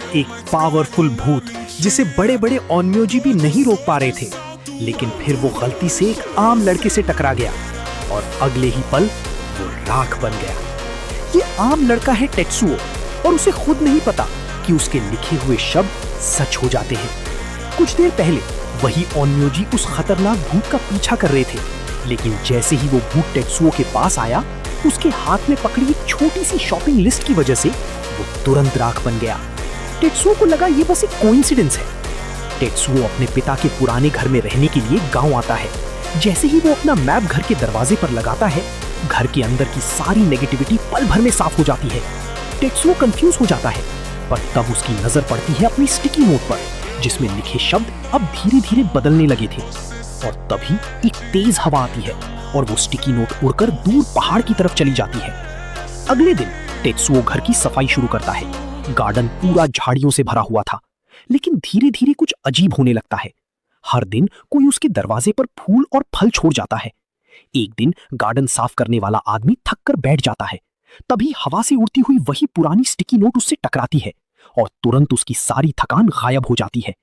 एक पावरफुल भूत जिसे बड़े बड़े ओन्म्योजी भी नहीं रोक पा रहे थे। लेकिन फिर वो गलती से एक आम लड़के से टकरा गया और अगले ही पल वो राख बन गया। ये आम लड़का है टेत्सुओ और उसे खुद नहीं पता कि उसके लिखे हुए शब्द सच हो जाते हैं। कुछ देर पहले वही ओन्म्योजी उस खतरनाक भूत का पीछा कर रहे थे, लेकिन जैसे ही वो भूत टेत्सुओ के पास आया, उसके हाथ में पकड़ी एक छोटी सी शॉपिंग लिस्ट की वजह से वो तुरंत राख बन गया। टेत्सुओ को लगा ये बस एक कोइंसिडेंस है। टेत्सुओ अपने पिता के पुराने घर में रहने के लिए गांव आता है। जैसे ही वो अपना मैप घर के दरवाजे पर लगाता है, घर के अंदर की सारी नेगेटिविटी पल भर में साफ हो जाती है। टेत्सुओ कंफ्यूज हो जाता है, पर तब उसकी नजर पड़ती है अपनी स्टिकी नोट पर, जिसमें लिखे शब्द अब धीरे धीरे बदलने लगे थे। और तभी एक तेज हवा आती है और वो स्टिकी नोट उड़कर दूर पहाड़ की तरफ चली जाती है। अगले दिन टेत्सुओ घर की सफाई शुरू करता है। गार्डन पूरा झाड़ियों से भरा हुआ था, लेकिन धीरे धीरे कुछ अजीब होने लगता है। हर दिन कोई उसके दरवाजे पर फूल और फल छोड़ जाता है। एक दिन गार्डन साफ करने वाला आदमी थक कर बैठ जाता है। तभी हवा से उड़ती हुई वही पुरानी स्टिकी नोट उससे टकराती है और तुरंत उसकी सारी थकान गायब हो जाती है।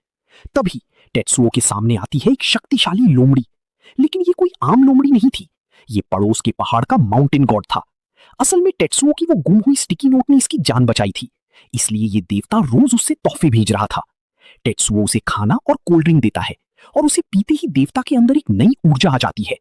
तभी टेत्सुओ के सामने आती है एक शक्तिशाली लोमड़ी। लेकिन ये कोई आम लोमड़ी नहीं थी, ये पड़ोस के पहाड़ का माउंटेन गॉड था। असल में टेत्सुओ की वो गुम हुई स्टिकी नोट ने इसकी जान बचाई थी, इसलिए ये देवता रोज उससे तोहफे भेज रहा था। टेत्सुओ उसे खाना और कोल्ड ड्रिंक देता है और उसे पीते ही देवता के अंदर एक नई ऊर्जा आ जाती है।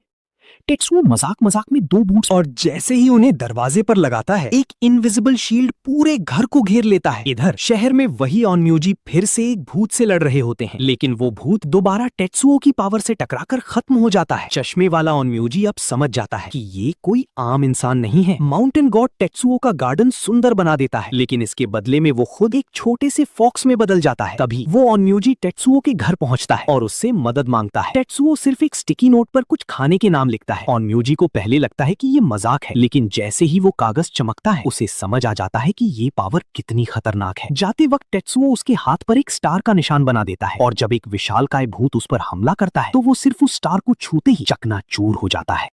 टेत्सुओ मजाक मजाक में 2 बूट्स और जैसे ही उन्हें दरवाजे पर लगाता है, एक इनविजिबल शील्ड पूरे घर को घेर लेता है। इधर शहर में वही ओन्म्योजी फिर से एक भूत से लड़ रहे होते हैं, लेकिन वो भूत दोबारा टेत्सुओ की पावर से टकराकर खत्म हो जाता है। चश्मे वाला ओन्म्योजी अब समझ जाता है कि ये कोई आम इंसान नहीं है। माउंटेन गॉड टेत्सुओ का गार्डन सुंदर बना देता है, लेकिन इसके बदले में वो खुद एक छोटे से फॉक्स में बदल जाता है। तभी वो ओन्म्योजी टेत्सुओ के घर पहुंचता है और उससे मदद मांगता है। टेत्सुओ सिर्फ एक स्टिकी नोट पर कुछ खाने के नाम लिखता है। ओन्म्योजी को पहले लगता है कि ये मजाक है, लेकिन जैसे ही वो कागज चमकता है, उसे समझ आ जाता है कि ये पावर कितनी खतरनाक है। जाते वक्त टेत्सुओ उसके हाथ पर एक स्टार का निशान बना देता है और जब एक विशालकाय भूत उस पर हमला करता है, तो वो सिर्फ उस स्टार को छूते ही चकनाचूर हो जाता है।